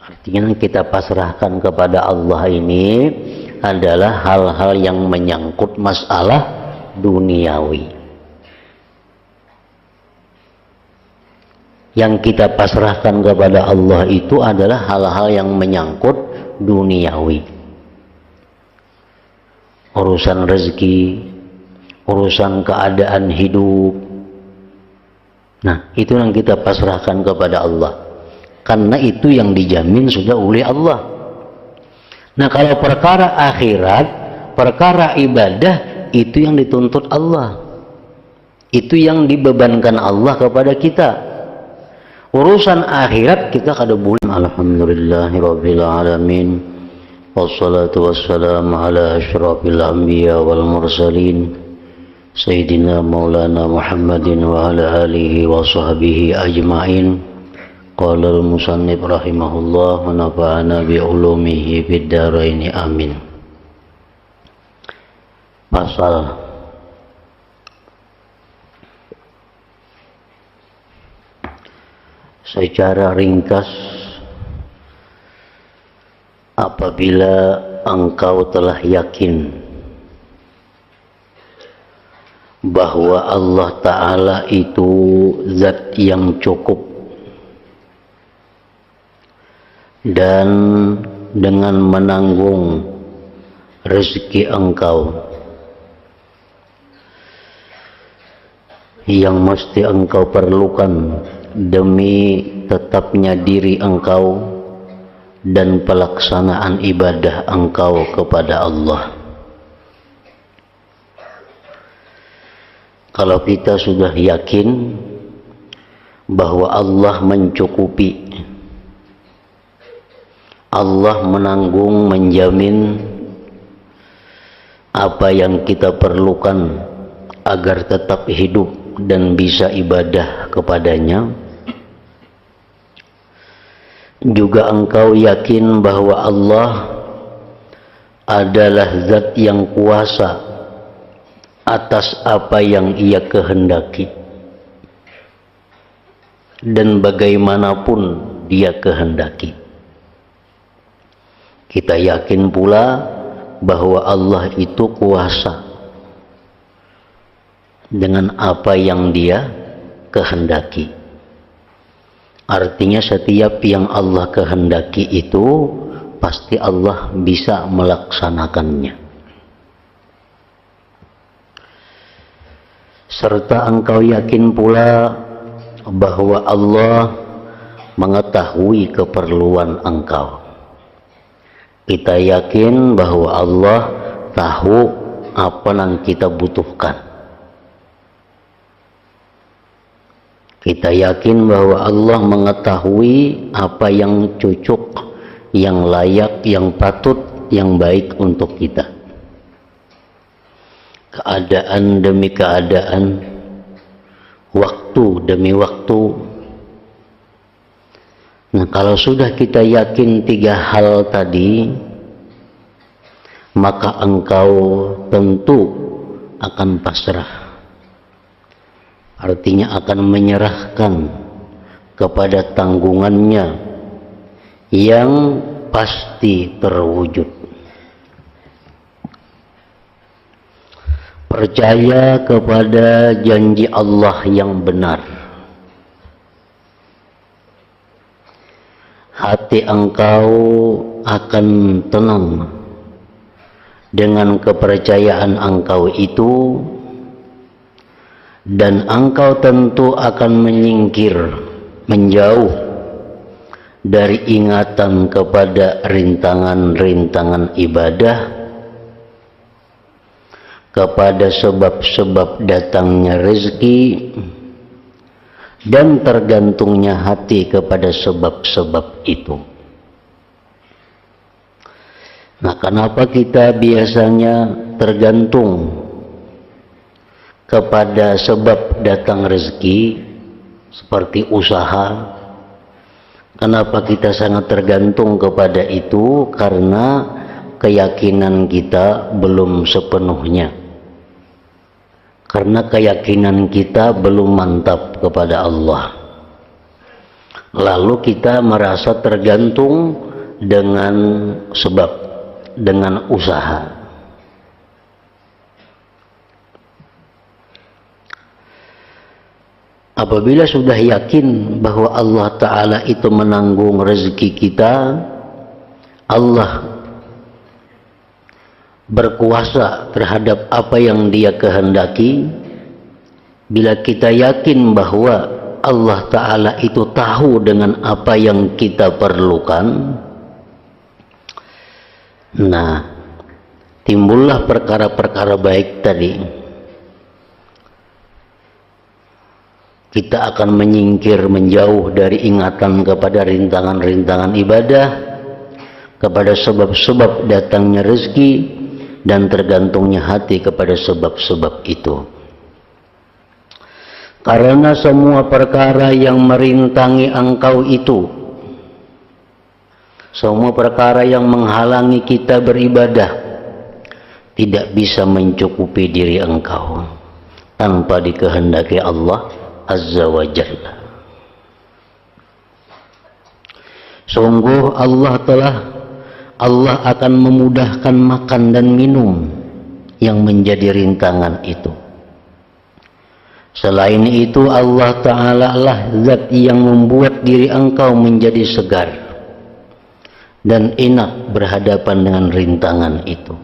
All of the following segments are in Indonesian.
Artinya kita pasrahkan kepada Allah ini adalah hal-hal yang menyangkut masalah duniawi. Yang kita pasrahkan kepada Allah itu adalah hal-hal yang menyangkut duniawi. Urusan rezeki, urusan keadaan hidup. Nah, itu yang kita pasrahkan kepada Allah. Karena itu yang dijamin sudah oleh Allah. Nah, kalau perkara akhirat, perkara ibadah, itu yang dituntut Allah. Itu yang dibebankan Allah kepada kita. Urusan akhirat kita kada boleh. Alhamdulillahirabbil alamin. Wassalatu wassalamu ala asyrafil anbiya wal mursalin. Sayyidina Maulana Muhammadin wa ala alihi wa sahbihi ajma'in. Qala al-musannif rahimahullah wa nafa'ana bi ulumihi fid dharain amin. Pasal secara ringkas, apabila engkau telah yakin bahwa Allah Ta'ala itu zat yang cukup dan dengan menanggung rezeki engkau yang mesti engkau perlukan demi tetapnya diri engkau dan pelaksanaan ibadah engkau kepada Allah. Kalau kita sudah yakin bahwa Allah mencukupi, Allah menanggung, menjamin apa yang kita perlukan agar tetap hidup dan bisa ibadah kepadanya. Juga engkau yakin bahwa Allah adalah zat yang kuasa atas apa yang Ia kehendaki dan bagaimanapun Dia kehendaki. Kita yakin pula bahwa Allah itu kuasa dengan apa yang Dia kehendaki. Artinya setiap yang Allah kehendaki itu pasti Allah bisa melaksanakannya. Serta engkau yakin pula bahwa Allah mengetahui keperluan engkau. Kita yakin bahwa Allah tahu apa yang kita butuhkan. Kita yakin bahwa Allah mengetahui apa yang cocok, yang layak, yang patut, yang baik untuk kita. Keadaan demi keadaan, waktu demi waktu. Nah, kalau sudah kita yakin tiga hal tadi, maka engkau tentu akan pasrah. Artinya akan menyerahkan kepada tanggungannya yang pasti terwujud. Percaya kepada janji Allah yang benar. Hati engkau akan tenang dengan kepercayaan engkau itu, dan engkau tentu akan menyingkir, menjauh dari ingatan kepada rintangan-rintangan ibadah, kepada sebab-sebab datangnya rezeki, dan tergantungnya hati kepada sebab-sebab itu. Nah, kenapa kita biasanya tergantung kepada sebab datang rezeki seperti usaha? Kenapa kita sangat tergantung kepada itu? Karena keyakinan kita belum sepenuhnya. Karena keyakinan kita belum mantap kepada Allah. lalu kita merasa tergantung dengan sebab, dengan usaha. Apabila sudah yakin bahwa Allah Ta'ala itu menanggung rezeki kita, Allah berkuasa terhadap apa yang Dia kehendaki, bila kita yakin bahwa Allah Ta'ala itu tahu dengan apa yang kita perlukan, nah, timbullah perkara-perkara baik tadi. Kita akan menyingkir, menjauh dari ingatan kepada rintangan-rintangan ibadah, kepada sebab-sebab datangnya rezeki, dan tergantungnya hati kepada sebab-sebab itu. Karena semua perkara yang merintangi engkau itu, semua perkara yang menghalangi kita beribadah, tidak bisa mencukupi diri engkau tanpa dikehendaki Allah Azza wa Jalla. Sungguh Allah akan memudahkan makan dan minum yang menjadi rintangan itu. Selain itu, Allah Ta'ala lah zat yang membuat diri engkau menjadi segar dan enak berhadapan dengan rintangan itu.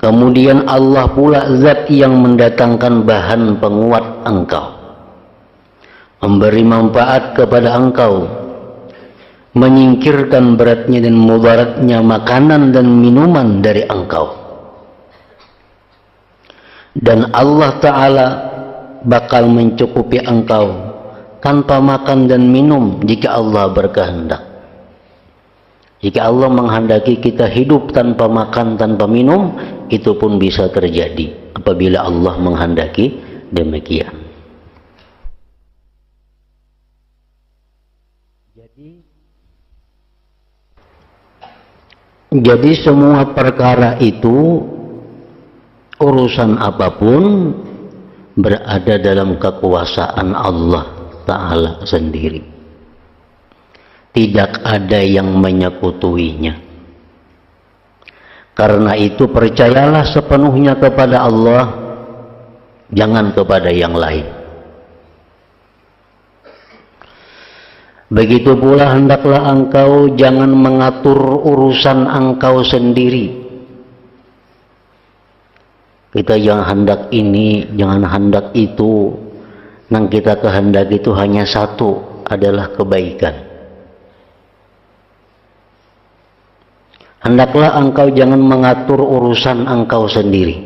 Kemudian Allah pula zat yang mendatangkan bahan penguat engkau, memberi manfaat kepada engkau, menyingkirkan beratnya dan mudaratnya makanan dan minuman dari engkau. Dan Allah Ta'ala bakal mencukupi engkau tanpa makan dan minum jika Allah berkehendak. Jika Allah menghendaki kita hidup tanpa makan, tanpa minum, itu pun bisa terjadi apabila Allah menghendaki demikian. Jadi semua perkara itu, urusan apapun, berada dalam kekuasaan Allah Ta'ala sendiri. Tidak ada yang menyekutuinya. Karena itu percayalah sepenuhnya kepada Allah, jangan kepada yang lain. Begitu pula hendaklah engkau jangan mengatur urusan engkau sendiri. Kita jangan hendak ini, jangan hendak itu. Yang kita kehendaki itu hanya satu, adalah kebaikan. Hendaklah engkau jangan mengatur urusan engkau sendiri,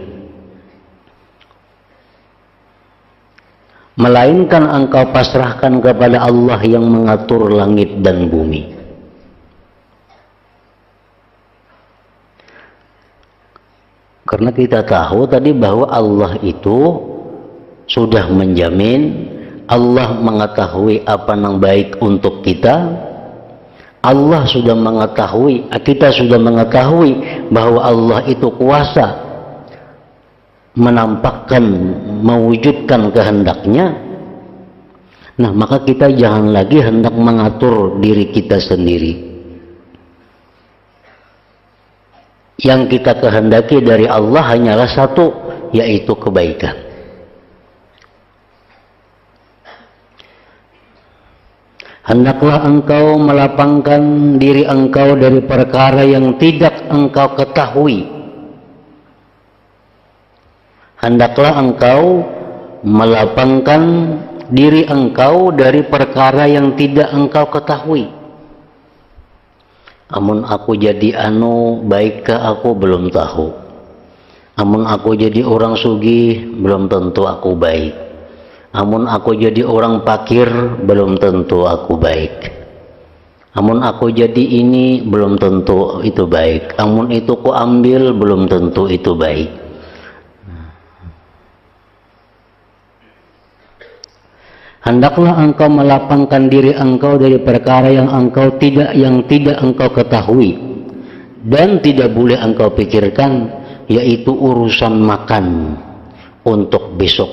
melainkan engkau pasrahkan kepada Allah yang mengatur langit dan bumi. Karena kita tahu tadi bahwa Allah itu sudah menjamin, Allah mengetahui apa yang baik untuk kita. Allah sudah mengetahui, kita sudah mengetahui bahwa Allah itu kuasa menampakkan, mewujudkan kehendaknya. Nah, maka kita jangan lagi hendak mengatur diri kita sendiri. Yang kita kehendaki dari Allah hanyalah satu, yaitu kebaikan. Hendaklah engkau melapangkan diri engkau dari perkara yang tidak engkau ketahui. Hendaklah engkau melapangkan diri engkau dari perkara yang tidak engkau ketahui. Amun aku jadi baikkah aku belum tahu. Amun aku jadi orang sugih belum tentu aku baik. Amun aku jadi orang fakir, belum tentu aku baik. Amun aku jadi ini, belum tentu itu baik. Amun itu ku ambil, belum tentu itu baik. Hendaklah engkau melapangkan diri engkau dari perkara yang tidak engkau ketahui dan tidak boleh engkau pikirkan, yaitu urusan makan untuk besok,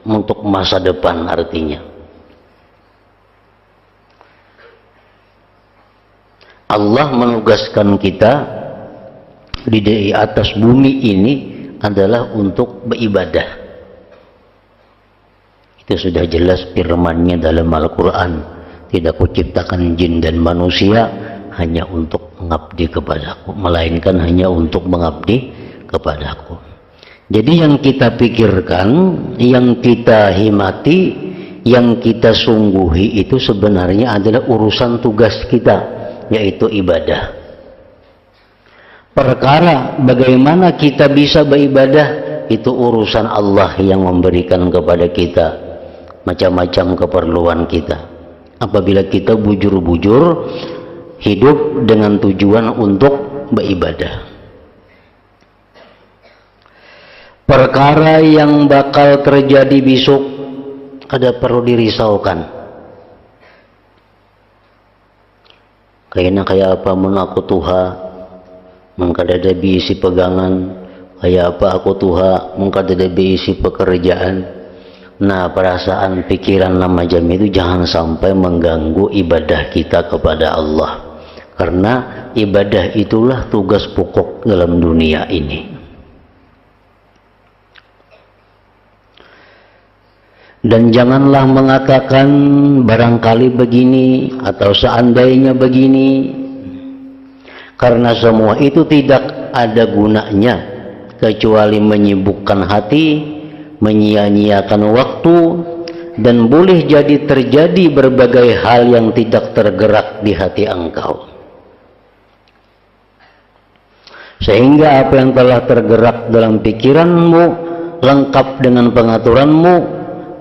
untuk masa depan artinya. Allah menugaskan kita di atas bumi ini adalah untuk beribadah. Itu sudah jelas firman-Nya dalam Al-Quran. Tidak kuciptakan jin dan manusia hanya untuk mengabdi kepadaku, melainkan hanya untuk mengabdi kepadaku. Jadi yang kita pikirkan, yang kita himati, yang kita sungguhi itu sebenarnya adalah urusan tugas kita, yaitu ibadah. Perkara bagaimana kita bisa beribadah itu urusan Allah yang memberikan kepada kita macam-macam keperluan kita. Apabila kita bujur-bujur hidup dengan tujuan untuk beribadah. Perkara yang bakal terjadi besok ada perlu dirisaukan. Kayaknya kayak apa mun aku tuha, mengkadada bisi pegangan, kayak apa aku tuha, mengkadada bisi pekerjaan. Nah, perasaan, pikiran nama jam itu jangan sampai mengganggu ibadah kita kepada Allah. Karena ibadah itulah tugas pokok dalam dunia ini. Dan janganlah mengatakan barangkali begini atau seandainya begini. Karena semua itu tidak ada gunanya kecuali menyibukkan hati, menyia-nyiakan waktu, dan boleh jadi terjadi berbagai hal yang tidak tergerak di hati engkau. Sehingga apa yang telah tergerak dalam pikiranmu lengkap dengan pengaturanmu,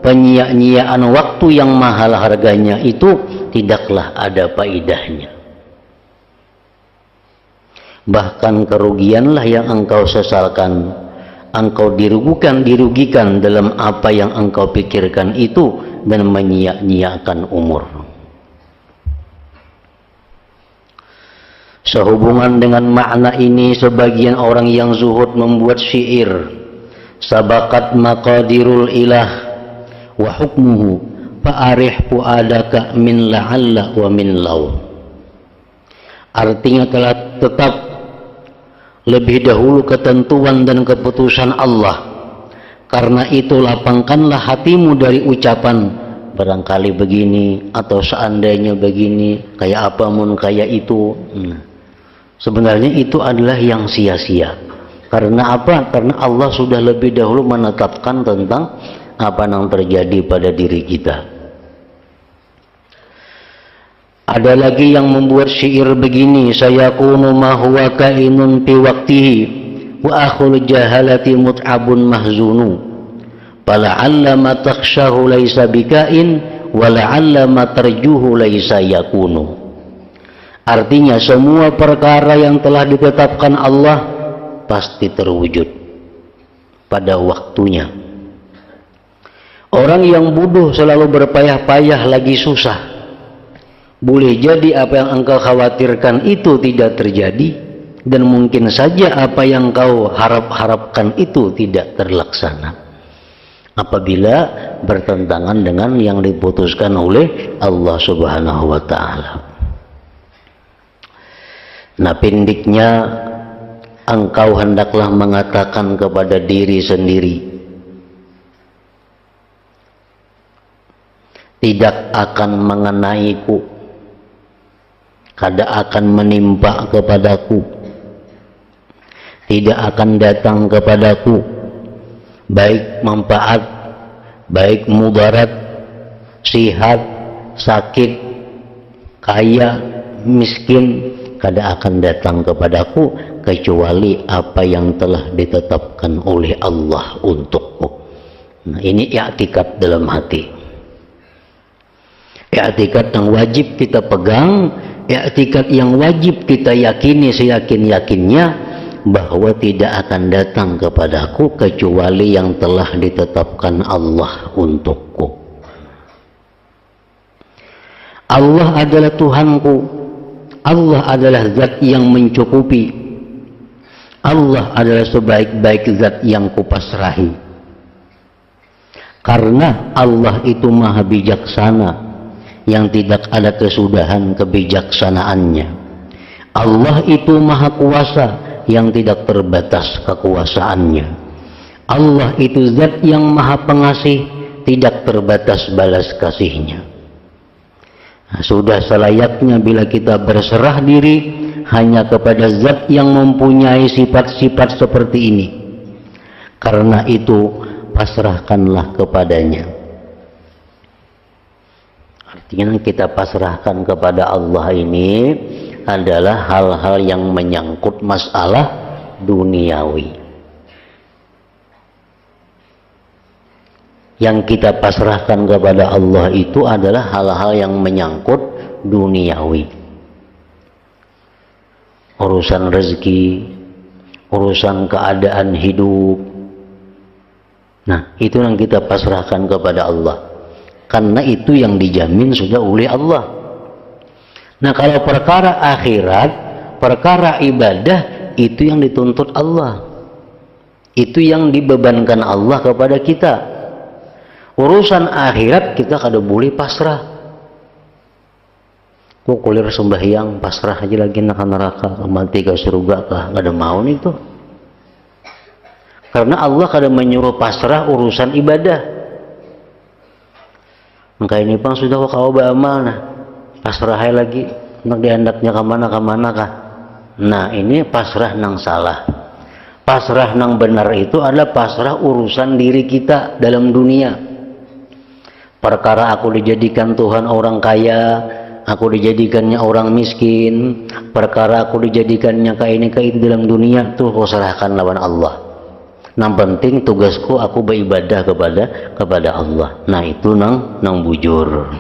penyia-nyiaan waktu yang mahal harganya itu tidaklah ada faedahnya. Bahkan kerugianlah yang engkau sesalkan. Engkau dirugikan dalam apa yang engkau pikirkan itu dan menyia-nyiakan umur. Sehubungan dengan makna ini, sebagian orang yang zuhud membuat syair, sabakat maqadirul ilah wa hukmuhu fa'arih fu'adaka min la'alla wa min law. Artinya telah tetap lebih dahulu ketentuan dan keputusan Allah. Karena itu lapangkanlah hatimu dari ucapan barangkali begini atau seandainya begini, kayak apa mun kayak itu. Sebenarnya itu adalah yang sia-sia. Karena apa? Karena Allah sudah lebih dahulu menetapkan tentang apa yang terjadi pada diri kita. Ada lagi yang membuat syair begini, sayakunu ma huwa kainun fi waqtihi wa akhul jahalati mut'abun mahzunu fala'alla ma takhshahu laysa bikain wa la'alla ma tarjuhu laysa yakunu. Artinya semua perkara yang telah ditetapkan Allah pasti terwujud pada waktunya. Orang yang bodoh selalu berpayah-payah lagi susah. Boleh jadi apa yang engkau khawatirkan itu tidak terjadi, dan mungkin saja apa yang kau harap-harapkan itu tidak terlaksana apabila bertentangan dengan yang diputuskan oleh Allah Subhanahu wa ta'ala. Nah, pendeknya engkau hendaklah mengatakan kepada diri sendiri, tidak akan mengenaiku, kada akan menimpa kepadaku, tidak akan datang kepadaku baik manfaat, baik mudarat, sihat, sakit, kaya, miskin, kada akan datang kepadaku kecuali apa yang telah ditetapkan oleh Allah untukku. Nah, ini i'tikad dalam hati. I'tikad yang wajib kita pegang, i'tikad yang wajib kita yakini seyakin-yakinnya bahwa tidak akan datang kepadaku kecuali yang telah ditetapkan Allah untukku. Allah adalah Tuhanku, Allah adalah zat yang mencukupi, Allah adalah sebaik-baik zat yang kupasrahi. Karena Allah itu maha bijaksana yang tidak ada kesudahan kebijaksanaannya. Allah itu maha kuasa yang tidak terbatas kekuasaannya. Allah itu zat yang maha pengasih, tidak terbatas balas kasihnya. Nah, sudah selayaknya bila kita berserah diri hanya kepada zat yang mempunyai sifat-sifat seperti ini. Karena itu pasrahkanlah kepadanya. Artinya kita pasrahkan kepada Allah ini adalah hal-hal yang menyangkut masalah duniawi. Yang kita pasrahkan kepada Allah itu adalah hal-hal yang menyangkut duniawi. Urusan rezeki, urusan keadaan hidup. Nah, itu yang kita pasrahkan kepada Allah. Karena itu yang dijamin sudah oleh Allah. Nah, kalau perkara akhirat, perkara ibadah, itu yang dituntut Allah. Itu yang dibebankan Allah kepada kita. Urusan akhirat kita kada boleh pasrah. Kok kulir sembahyang pasrah aja lagi nak neraka, mati ke surga kah? Kada mau nih tuh. Karena Allah kada menyuruh pasrah urusan ibadah. Maka ini bang sudah kau beramal nah. Pasrah lagi nak dihendaknya kemana kah? Nah, ini pasrah nang salah. Pasrah nang benar itu adalah pasrah urusan diri kita dalam dunia. Perkara aku dijadikan Tuhan orang kaya, aku dijadikannya orang miskin, perkara aku dijadikannya kayak ini kayak itu dalam dunia, tuh kau serahkan lawan Allah. Yang penting tugasku aku beribadah kepada Allah. Nah, itu nang bujur.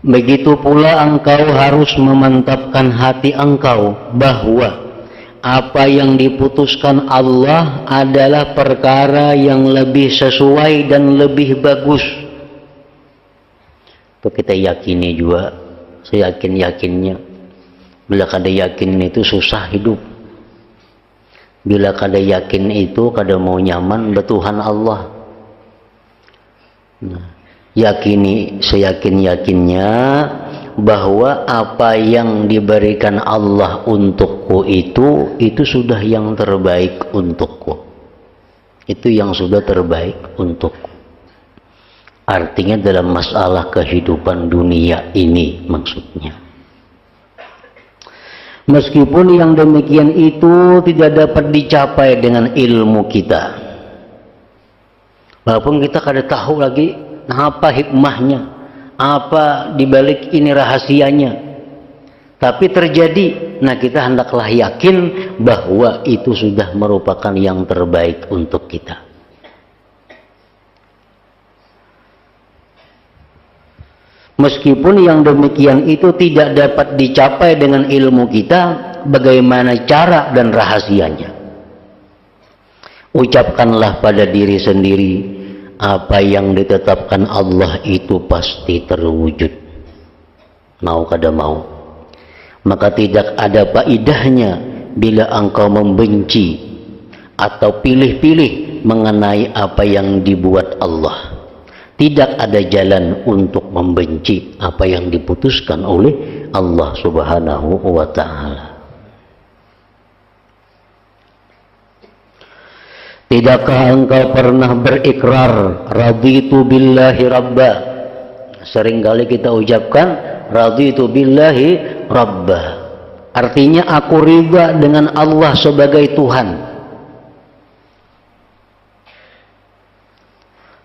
Begitu pula engkau harus memantapkan hati engkau bahwa apa yang diputuskan Allah adalah perkara yang lebih sesuai dan lebih bagus. Itu kita yakini juga, seyakin-yakinnya. Bila kada yakin itu susah hidup. Bila kada yakin itu kada mau nyaman bertuhan Allah. Nah, yakini seyakin-yakinnya bahwa apa yang diberikan Allah untukku itu sudah yang terbaik untukku. Itu yang sudah terbaik untukku. Artinya dalam masalah kehidupan dunia ini maksudnya. Meskipun yang demikian itu tidak dapat dicapai dengan ilmu kita. Walaupun kita kada tahu lagi nah, apa hikmahnya, apa dibalik ini rahasianya, tapi terjadi. Nah, kita hendaklah yakin bahwa itu sudah merupakan yang terbaik untuk kita. Meskipun yang demikian itu tidak dapat dicapai dengan ilmu kita, bagaimana cara dan rahasianya? Ucapkanlah pada diri sendiri, apa yang ditetapkan Allah itu pasti terwujud. Mau kada mau. Maka tidak ada faedahnya bila engkau membenci atau pilih-pilih mengenai apa yang dibuat Allah. Tidak ada jalan untuk membenci apa yang diputuskan oleh Allah Subhanahu wa ta'ala. Tidakkah engkau pernah berikrar raditu billahi rabba? Seringkali kita ucapkan raditu billahi rabba. Artinya aku ridha dengan Allah sebagai Tuhan.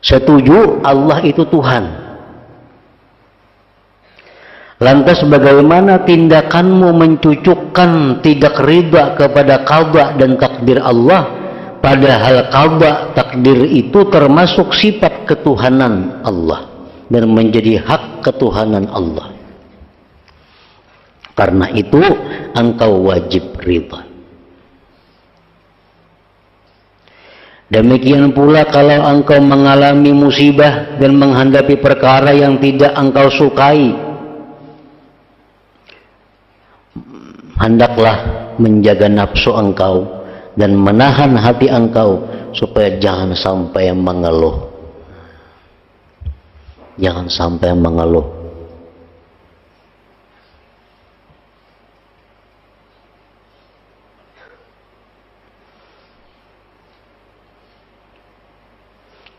Setuju Allah itu Tuhan. Lantas bagaimana tindakanmu mencucukkan tidak ridha kepada qada dan takdir Allah, padahal qada takdir itu termasuk sifat ketuhanan Allah dan menjadi hak ketuhanan Allah. Karena itu engkau wajib ridha. Demikian pula kalau engkau mengalami musibah dan menghadapi perkara yang tidak engkau sukai, hendaklah menjaga nafsu engkau dan menahan hati engkau supaya jangan sampai mengeluh. Jangan sampai mengeluh.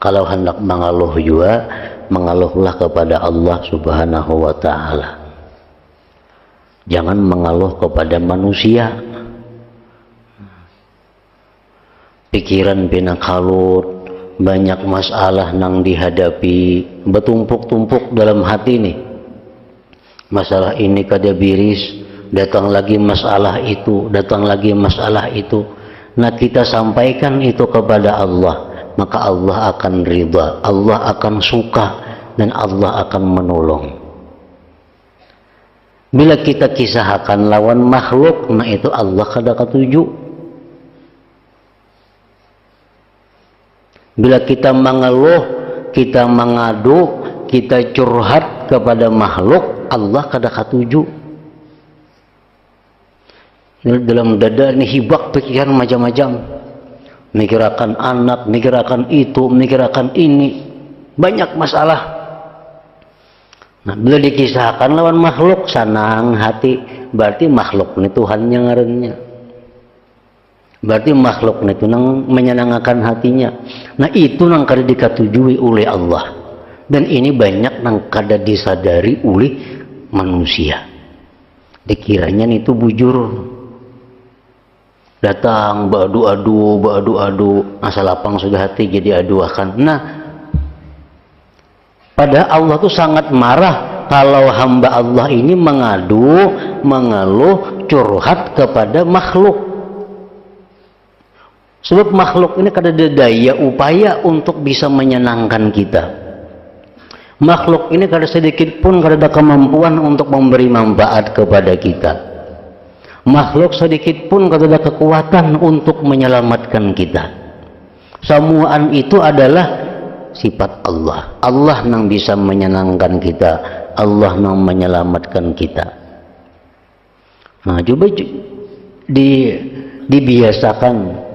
Kalau hendak mengeluh juga, mengeluhlah kepada Allah Subhanahu wa ta'ala. Jangan mengeluh kepada manusia. Pikiran pina kalut, banyak masalah nang dihadapi, bertumpuk-tumpuk dalam hati nih. Masalah ini kada biris, datang lagi masalah itu, datang lagi masalah itu. Nah, kita sampaikan itu kepada Allah, maka Allah akan ridha, Allah akan suka, dan Allah akan menolong. Bila kita kisahkan lawan makhluk, nah itu Allah kada ketuju. Bila kita mengeluh, kita mengadu, kita curhat kepada makhluk, Allah kada ketuju. Dalam dada ini hibak pikiran macam-macam. Mikirakan anak, mikirakan itu, mikirakan ini, banyak masalah. Nah, bila dikisahkan lawan makhluk, senang hati, berarti makhluk ini Tuhan yang ngarannya. Berarti makhluk itu nang menyenangkan hatinya. Nah, itu nang kada dikatujui oleh Allah. Dan ini banyak nang kada disadari oleh manusia. Dikiranya itu bujur. Datang beradu-adu, asal lapang sudah hati jadi aduakan. Nah, pada Allah tuh sangat marah kalau hamba Allah ini mengadu, mengeluh, curhat kepada makhluk. Sebab makhluk ini kada ada daya upaya untuk bisa menyenangkan kita. Makhluk ini kada sedikit pun kada ada kemampuan untuk memberi manfaat kepada kita. Makhluk sedikit pun kada ada kekuatan untuk menyelamatkan kita. Semuaan itu adalah sifat Allah. Allah yang bisa menyenangkan kita, Allah yang menyelamatkan kita. Nah, coba dibiasakan.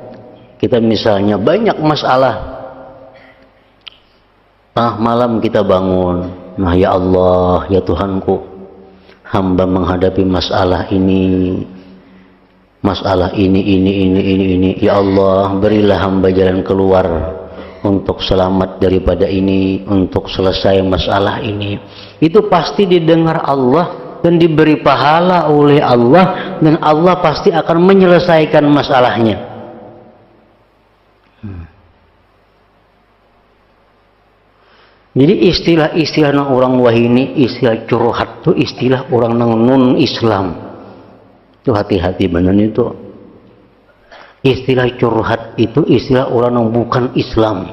Kita misalnya banyak masalah, malam kita bangun, nah ya Allah, ya Tuhanku, hamba menghadapi masalah ini, ini, ya Allah, berilah hamba jalan keluar untuk selamat daripada ini, untuk selesai masalah ini. Itu pasti didengar Allah dan diberi pahala oleh Allah, dan Allah pasti akan menyelesaikan masalahnya. Jadi istilah-istilah nang orang wahini, istilah curhat itu istilah orang nang non Islam. Itu hati-hati benar itu. Istilah curhat itu istilah orang yang bukan Islam.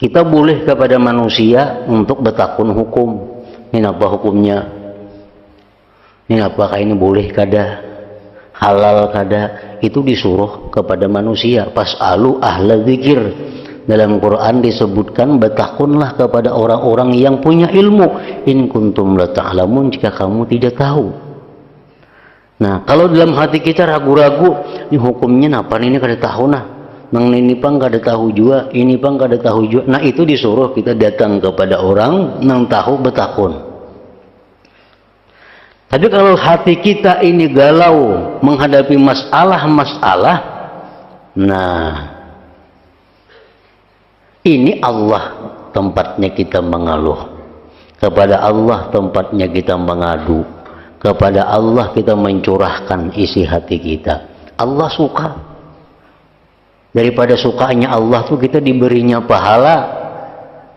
Kita boleh kepada manusia untuk bertakun hukum. Ini apa hukumnya? Ini apakah ini boleh kada? Halal kada? Itu disuruh kepada manusia. Fas'alu ahla dzikir. Dalam Quran disebutkan bertakunlah kepada orang-orang yang punya ilmu. In kuntum la ta'lamun, jika kamu tidak tahu. Nah, kalau dalam hati kita ragu-ragu, ini hukumnya apa ini kada tahu nah. Nang ini pang kada tahu juga, ini pang kada tahu juga. Nah, itu disuruh kita datang kepada orang nang tahu bertakun. Tapi kalau hati kita ini galau menghadapi masalah-masalah, nah ini Allah tempatnya kita mengeluh. Kepada Allah tempatnya kita mengadu. Kepada Allah kita mencurahkan isi hati kita. Allah suka. Daripada sukanya Allah tuh kita diberinya pahala.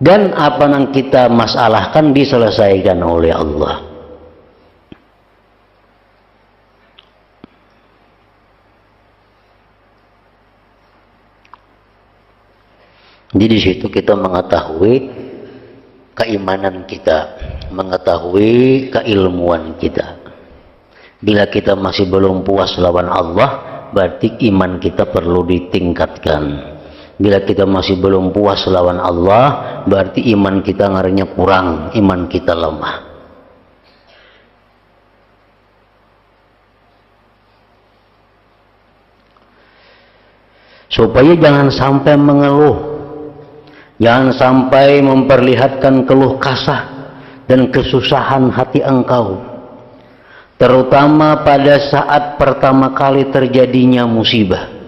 Dan apa yang kita masalahkan diselesaikan oleh Allah. Jadi di situ kita mengetahui keimanan kita, mengetahui keilmuan kita. Bila kita masih belum puas lawan Allah, berarti iman kita perlu ditingkatkan. Bila kita masih belum puas lawan Allah, berarti iman kita ngarinya kurang, iman kita lemah. supaya jangan sampai mengeluh, jangan sampai memperlihatkan keluh kasah dan kesusahan hati engkau, terutama pada saat pertama kali terjadinya musibah.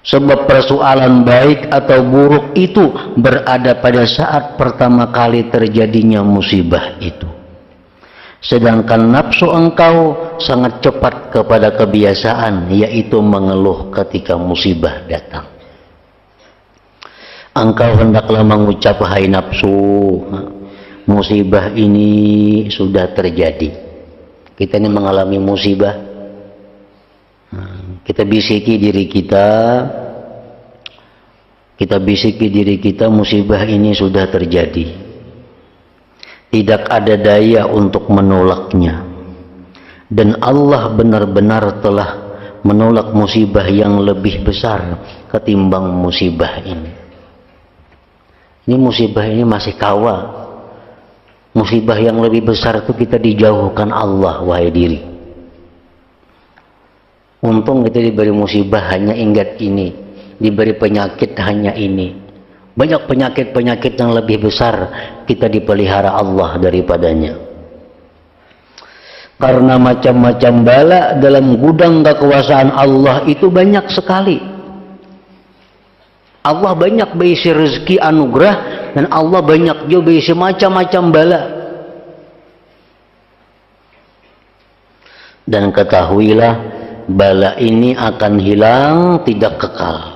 Sebab persoalan baik atau buruk itu berada pada saat pertama kali terjadinya musibah itu. Sedangkan nafsu engkau sangat cepat kepada kebiasaan, yaitu mengeluh ketika musibah datang. Engkau hendaklah mengucap, hai nafsu, musibah ini sudah terjadi. Kita ini mengalami musibah. Kita bisiki diri kita, musibah ini sudah terjadi. Tidak ada daya untuk menolaknya. Dan Allah benar-benar telah menolak musibah yang lebih besar ketimbang musibah ini. Ini musibah ini masih kawal. Musibah yang lebih besar itu kita dijauhkan Allah, wahai diri. Untung kita diberi musibah hanya ingat ini, diberi penyakit hanya ini. Banyak penyakit-penyakit yang lebih besar kita dipelihara Allah daripadanya. Karena macam-macam bala dalam gudang kekuasaan Allah itu banyak sekali. Allah banyak berisi rezeki anugerah, dan Allah banyak juga berisi macam-macam bala. Dan ketahuilah, bala ini akan hilang, tidak kekal.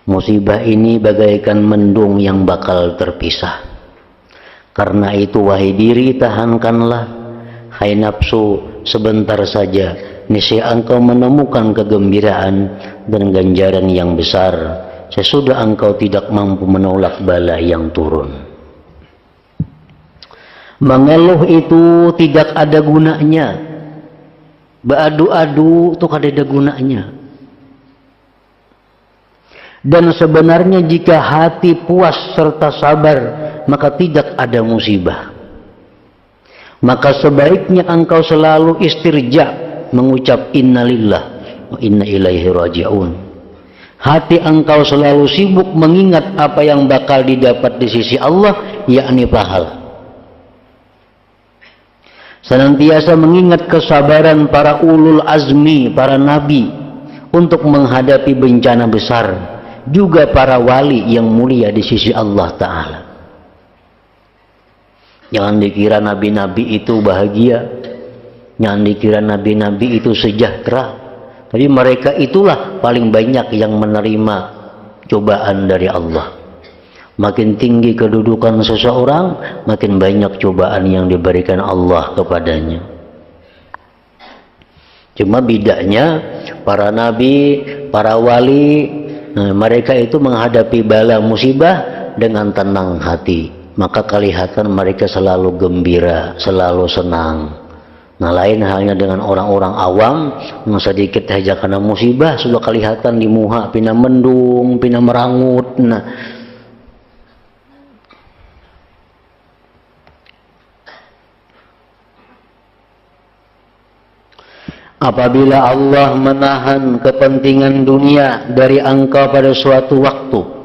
Musibah ini bagaikan mendung yang bakal terpisah. Karena itu, wahai diri, tahankanlah. Hai nafsu, sebentar saja niscaya engkau menemukan kegembiraan dan ganjaran yang besar sesudah engkau tidak mampu menolak bala yang turun. Mengeluh itu tidak ada gunanya. Beradu-adu itu tidak ada gunanya. Dan sebenarnya jika hati puas serta sabar, maka tidak ada musibah. Maka sebaiknya engkau selalu istirja, mengucap innalillah wa inna ilaihi raji'un. Hati engkau selalu sibuk mengingat apa yang bakal didapat di sisi Allah, yakni pahala. Senantiasa mengingat kesabaran para ulul azmi, para nabi untuk menghadapi bencana besar, juga para wali yang mulia di sisi Allah Ta'ala. Jangan dikira nabi-nabi itu bahagia, jangan dikira nabi-nabi itu sejahtera, tapi mereka itulah paling banyak yang menerima cobaan dari Allah. Makin tinggi kedudukan seseorang, makin banyak cobaan yang diberikan Allah kepadanya. Cuma bedanya para nabi, para wali, mereka itu menghadapi bala musibah dengan tenang hati. Maka kelihatan mereka selalu gembira, selalu senang. Nah, lain halnya dengan orang-orang awam yang sedikit saja kena musibah sudah kelihatan di muka pina mendung, pina merangut. Nah, apabila Allah menahan kepentingan dunia dari engkau pada suatu waktu,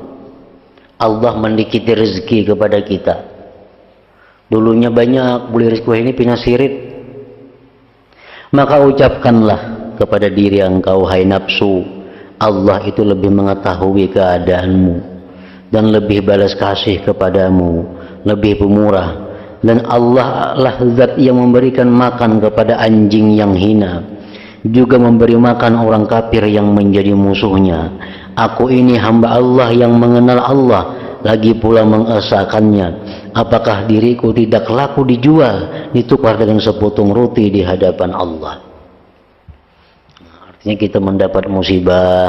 Allah mendikiti rezeki kepada kita. Dulunya banyak, boleh rezeki ini pindah sirit. Maka ucapkanlah kepada diri engkau, hai nafsu, Allah itu lebih mengetahui keadaanmu dan lebih balas kasih kepadamu, lebih pemurah. Dan Allah lah zat yang memberikan makan kepada anjing yang hina, juga memberi makan orang kafir yang menjadi musuhnya. Aku ini hamba Allah yang mengenal Allah, lagi pula mengesahkannya. Apakah diriku tidak laku dijual, ditukar dengan sepotong roti di hadapan Allah? Artinya kita mendapat musibah,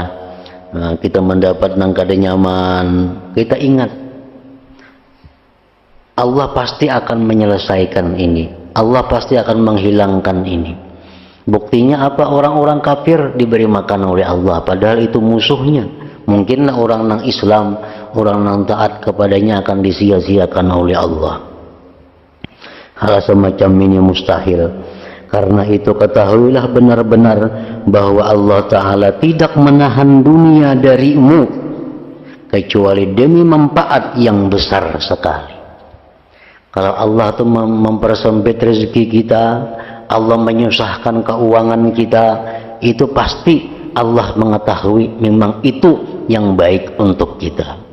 kita mendapat nangkada nyaman, kita ingat Allah pasti akan menyelesaikan ini. Allah pasti akan menghilangkan ini. Buktinya apa? Orang-orang kafir diberi makan oleh Allah, padahal itu musuhnya. Mungkinlah orang nang Islam, orang nang taat kepadanya akan disia-siakan oleh Allah. Hal semacam ini mustahil. Karena itu ketahuilah benar-benar bahwa Allah Ta'ala tidak menahan dunia darimu kecuali demi manfaat yang besar sekali. Kalau Allah itu mempersempit rezeki kita, Allah menyusahkan keuangan kita, itu pasti Allah mengetahui memang itu yang baik untuk kita.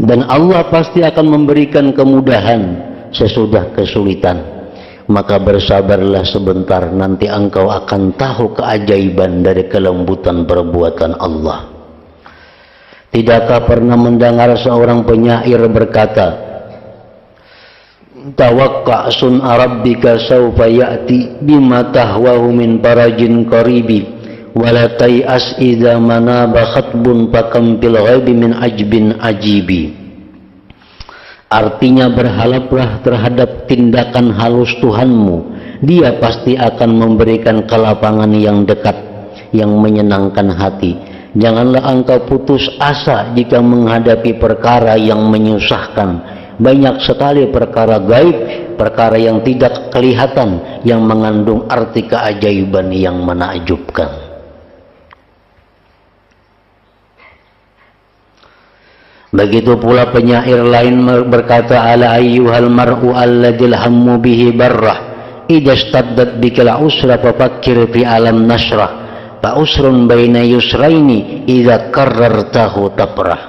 Dan Allah pasti akan memberikan kemudahan sesudah kesulitan. Maka bersabarlah sebentar, nanti engkau akan tahu keajaiban dari kelembutan perbuatan Allah. Tidakkah pernah mendengar seorang penyair berkata, "Tawakka' sun'a rabbika sawfa ya'ti bima tahwahu min farajin qaribi wala tay'as idza manaba khatbun fakam bil ghaibi min ajbin ajibi." Artinya berharaplah terhadap tindakan halus Tuhanmu, Dia pasti akan memberikan kelapangan yang dekat, yang menyenangkan hati. Janganlah engkau putus asa jika menghadapi perkara yang menyusahkan. Banyak sekali perkara gaib, perkara yang tidak kelihatan, yang mengandung arti keajaiban yang menakjubkan. Begitu pula penyair lain berkata, "Ala ayyuhal mar'u alladhil hammu bihi barrah idza staddat bikal usra fafakkir fi alam nasrah fa usrun baina yusraini idza karrartahu taprah."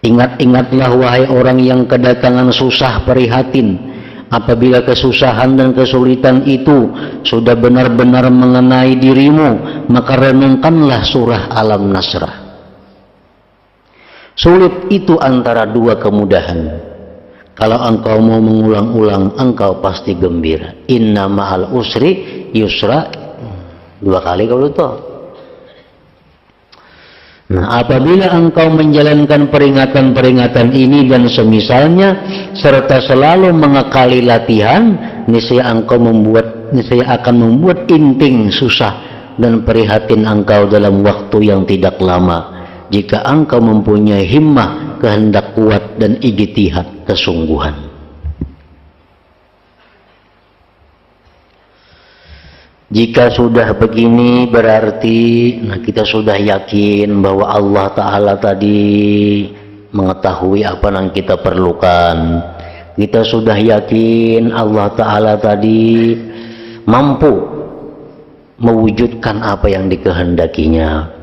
Ingat-ingatlah wahai orang yang kedatangan susah prihatin, apabila kesusahan dan kesulitan itu sudah benar-benar mengenai dirimu, maka renungkanlah surah Alam Nasrah. Sulit itu antara dua kemudahan. Kalau engkau mau mengulang-ulang, engkau pasti gembira. Inna ma'al usri yusra. 2 kali kalau itu. Nah, apabila engkau menjalankan peringatan-peringatan ini dan semisalnya, serta selalu mengekali latihan, niscaya akan membuat inting susah dan prihatin engkau dalam waktu yang tidak lama. Jika engkau mempunyai himmah, kehendak kuat dan ijtihad kesungguhan. Jika sudah begini berarti kita sudah yakin bahwa Allah Ta'ala tadi mengetahui apa yang kita perlukan. Kita sudah yakin Allah Ta'ala tadi mampu mewujudkan apa yang dikehendakinya.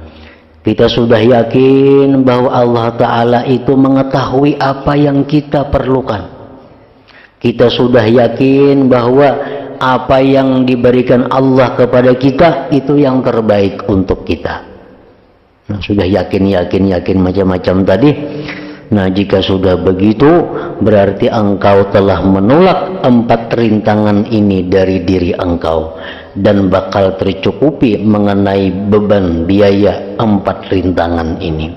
Kita sudah yakin bahwa Allah Ta'ala itu mengetahui apa yang kita perlukan. Kita sudah yakin bahwa apa yang diberikan Allah kepada kita itu yang terbaik untuk kita. Nah, sudah yakin macam-macam tadi. Nah, jika sudah begitu, berarti engkau telah menolak 4 rintangan ini dari diri engkau, dan bakal tercukupi mengenai beban biaya 4 rintangan ini.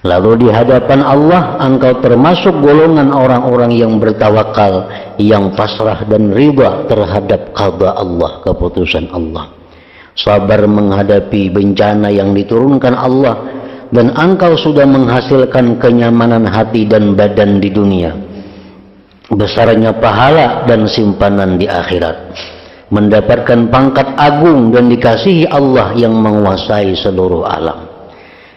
Lalu di hadapan Allah engkau termasuk golongan orang-orang yang bertawakal, yang pasrah dan riba terhadap qada Allah, keputusan Allah. Sabar menghadapi bencana yang diturunkan Allah, dan engkau sudah menghasilkan kenyamanan hati dan badan di dunia, besarnya pahala dan simpanan di akhirat, mendapatkan pangkat agung dan dikasihi Allah yang menguasai seluruh alam.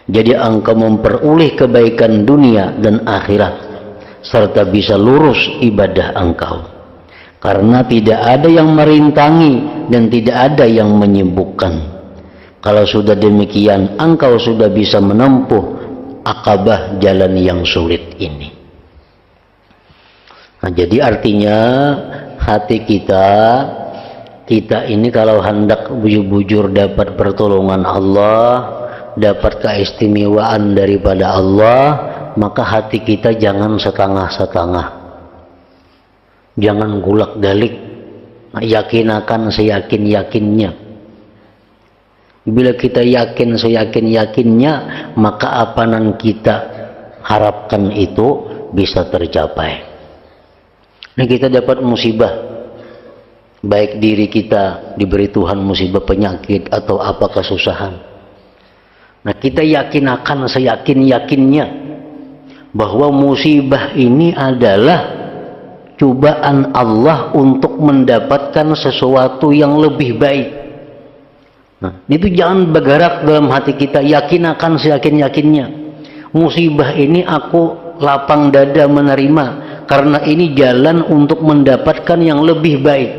Jadi engkau memperoleh kebaikan dunia dan akhirat, serta bisa lurus ibadah engkau, karena tidak ada yang merintangi dan tidak ada yang menyibukkan. Kalau sudah demikian, engkau sudah bisa menempuh akabah jalan yang sulit ini. Nah, jadi artinya hati kita ini kalau hendak bujur-bujur dapat pertolongan Allah, dapat keistimewaan daripada Allah, maka hati kita jangan setengah-setengah, jangan gulak-galik, yakinakan seyakin-yakinnya. Bila kita yakin seyakin-yakinnya, maka apa yang kita harapkan itu bisa tercapai. Nah, kita dapat musibah, baik diri kita diberi Tuhan musibah penyakit atau apa kesusahan. Nah, kita yakinakan seyakin-yakinnya bahwa musibah ini adalah cobaan Allah untuk mendapatkan sesuatu yang lebih baik. Nah, itu jangan bergerak dalam hati kita, yakin akan seyakin-yakinnya. Musibah ini aku lapang dada menerima, karena ini jalan untuk mendapatkan yang lebih baik.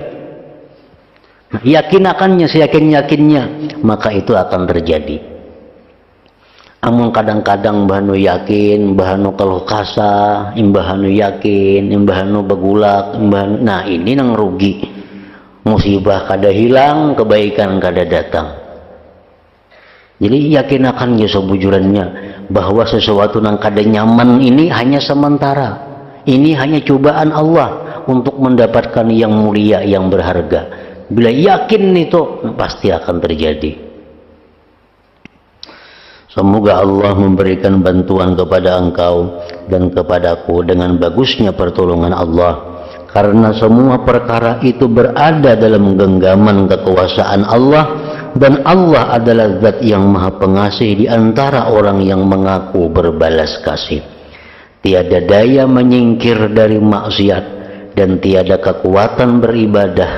Nah, yakin akannya seyakin-yakinnya, maka itu akan terjadi. Amun kadang-kadang bahanu yakin, bahanu kalau kasa, imbahanu yakin, imbahanu begulak, imbahanu, nah ini nang rugi. Musibah kada hilang, kebaikan kada datang. Jadi yakin akan ya sebujurannya bahwa sesuatu yang kada nyaman ini hanya sementara. Ini hanya cobaan Allah untuk mendapatkan yang mulia, yang berharga. Bila yakin itu pasti akan terjadi. Semoga Allah memberikan bantuan kepada engkau dan kepadaku dengan bagusnya pertolongan Allah. Karena semua perkara itu berada dalam genggaman kekuasaan Allah, dan Allah adalah zat yang maha pengasih di antara orang yang mengaku berbalas kasih. Tiada daya menyingkir dari maksiat, dan tiada kekuatan beribadah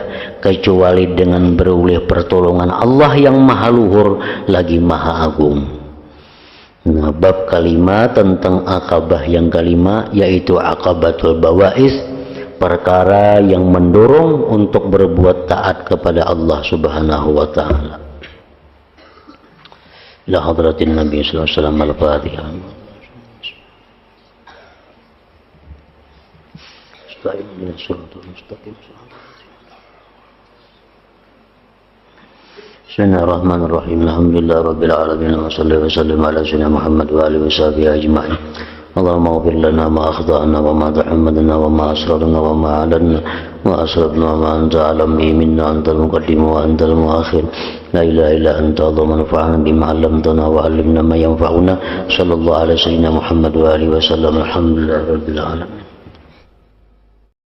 kecuali dengan beroleh pertolongan Allah yang maha luhur lagi maha agung. Nah, bab kelima tentang akabah yang kelima, yaitu akabatul bawais, perkara yang mendorong untuk berbuat taat kepada Allah Subhanahu wa taala. Ila hadratin Nabi sallallahu alaihi wasallam al-Fatihah. Bismillahirrahmanirrahim. Alhamdulillahirabbil alamin wa sallallahu wa sallam ala sayyidina Muhammad wa alihi washabihi ajma'in. Allahumma ighfir lana ma akhta'na wa ma tahammadna wa ma asrarna wa ma alanna wa asrafna wa ma anta alam bihi minna antal muqaddim wa antal muakhir. La ilaha illa anta Allahumma anfa'na bima 'allamtana wa 'allimna ma yanfa'una. Sallallahu ala sayyidina Muhammad wa alihi wa sallam. Alhamdulillahirabbil alamin.